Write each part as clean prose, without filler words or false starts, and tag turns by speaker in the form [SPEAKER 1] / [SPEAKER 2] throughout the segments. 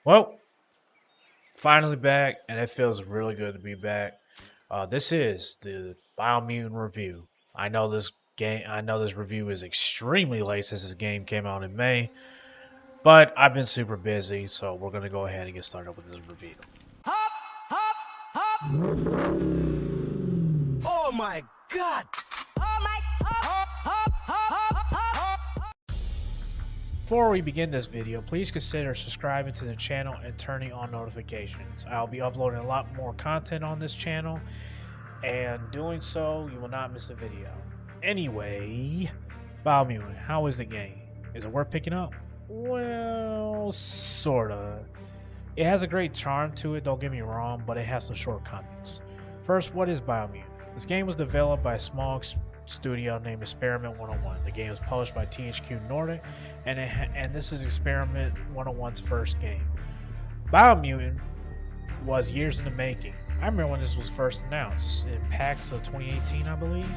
[SPEAKER 1] Well, finally back, and it feels really good to be back. This is the Biomutant review. I know this review is extremely late since this game came out in May, but I've been super busy, so we're gonna go ahead and get started with this review.
[SPEAKER 2] Oh my god!
[SPEAKER 1] Before we begin this video, please consider subscribing to the channel and turning on notifications. I'll be uploading a lot more content on this channel, and doing so, you will not miss a video. Anyway, Biomutant, how is the game? Is it worth picking up? Well, sorta. It has a great charm to it, don't get me wrong, but it has some shortcomings. First, what is Biomutant? This game was developed by a small studio named Experiment 101. The game was published by THQ Nordic, and this is Experiment 101's first game. Biomutant was years in the making. I remember when this was first announced in PAX of 2018, I believe.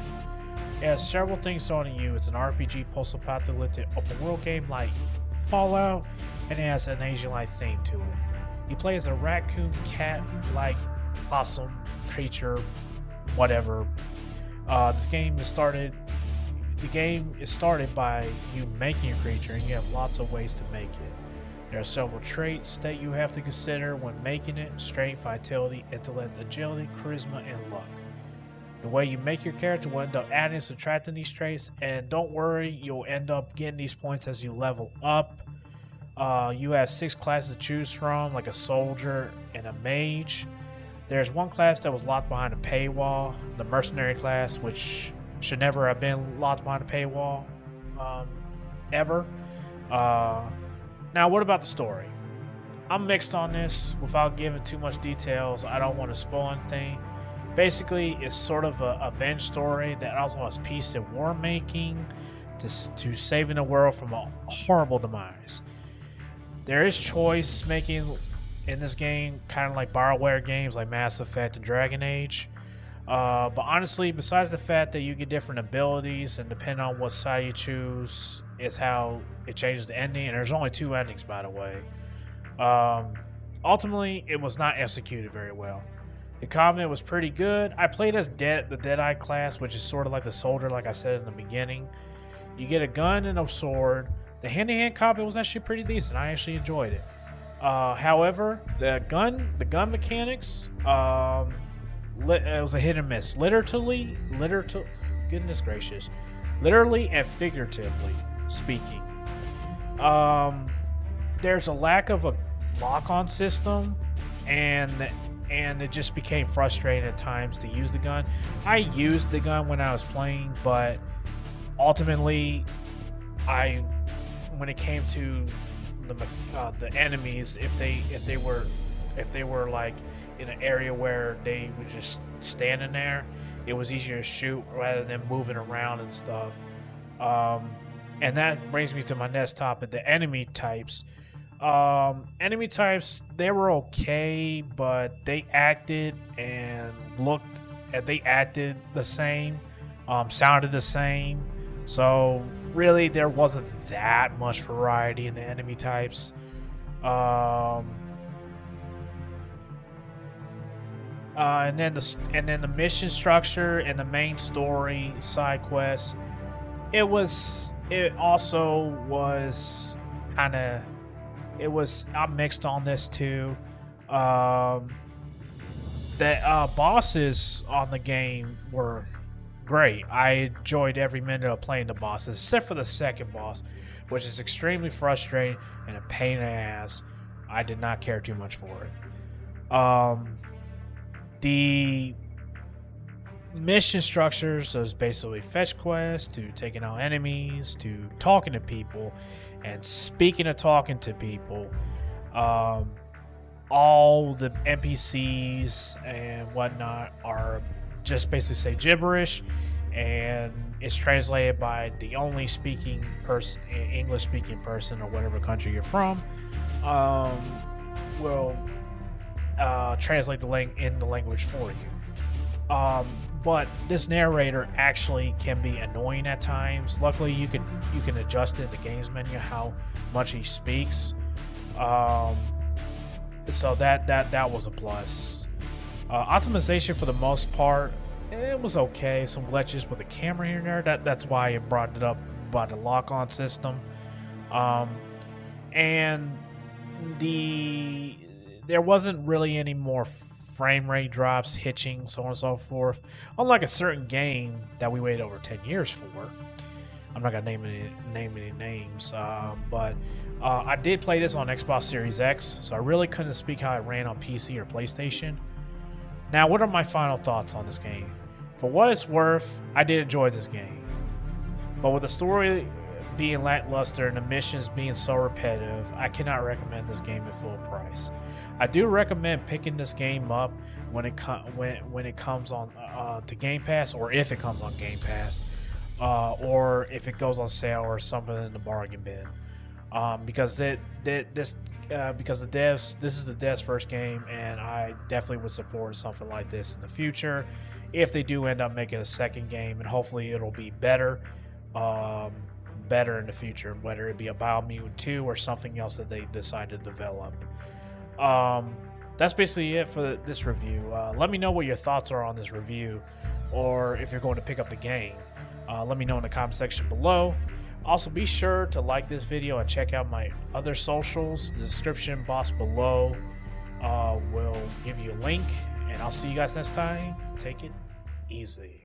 [SPEAKER 1] It has several things thrown at you. It's an RPG post-apocalyptic open world game like Fallout, and it has an Asian-like theme to it. You play as a raccoon cat-like awesome creature, whatever. The game is started by you making a creature, and you have lots of ways to make it. There are several traits that you have to consider when making it: strength, vitality, intellect, agility, charisma, and luck. The way you make your character will end up adding and subtracting these traits, and don't worry, you'll end up getting these points as you level up. You have 6 classes to choose from, like a soldier and a mage. There's one class that was locked behind a paywall, the mercenary class, which should never have been locked behind a paywall, ever. Now, what about the story? I'm mixed on this. Without giving too much details, I don't want to spoil anything. Basically, it's sort of a avenge story that also has peace and war making to saving the world from a horrible demise. There is choice making in this game, kind of like BioWare games like Mass Effect and Dragon Age. But honestly, besides the fact that you get different abilities and depending on what side you choose is how it changes the ending, and there's only 2 endings, by the way. Ultimately, it was not executed very well. The combat was pretty good. I played as the Deadeye class, which is sort of like the soldier, like I said in the beginning. You get a gun and a sword. The hand-to-hand combat was actually pretty decent. I actually enjoyed it. However, the gun mechanics, it was a hit and miss. Goodness gracious, literally and figuratively speaking. There's a lack of a lock-on system, and it just became frustrating at times to use the gun. I used the gun when I was playing, but ultimately, when it came to the enemies, if they were like in an area where they were just standing there, it was easier to shoot rather than moving around and stuff. And that brings me to my next topic: the enemy types. They were okay, but they acted the same, sounded the same. So really, there wasn't that much variety in the enemy types. And then the mission structure and the main story side quests, it also was kind of. I'm mixed on this too. The bosses on the game were great. I enjoyed every minute of playing the bosses, except for the second boss, which is extremely frustrating and a pain in the ass. I did not care too much for it. The mission structures, so it's basically fetch quests, to taking out enemies, to talking to people. And speaking of talking to people, all the NPCs and whatnot are just basically say gibberish, and it's translated by the only speaking person, English speaking person, or whatever country you're from, will translate the language for you. But this narrator actually can be annoying at times. Luckily, you can adjust it in the games menu how much he speaks. So that was a plus. Optimization for the most part, it was okay. Some glitches with the camera here and there. That's why I brought it up about the lock-on system. And there wasn't really any more frame rate drops, hitching, so on and so forth. Unlike a certain game that we waited over 10 years for. I'm not gonna name any names, but I did play this on Xbox Series X, so I really couldn't speak how it ran on PC or PlayStation. Now, what are my final thoughts on this game? For what it's worth, I did enjoy this game, but with the story being lackluster and the missions being so repetitive, I cannot recommend this game at full price. I do recommend picking this game up when it comes on to Game Pass, or if it comes on Game Pass. Or if it goes on sale or something in the bargain bin, because this is the devs' first game, and I definitely would support something like this in the future if they do end up making a second game, and hopefully it'll be better in the future, whether it be a Biomutant 2 or something else that they decide to develop. That's basically it for this review. Let me know what your thoughts are on this review, or if you're going to pick up the game. Let me know in the comment section below. Also, be sure to like this video and check out my other socials. The description box below will give you a link, and I'll see you guys next time. Take it easy.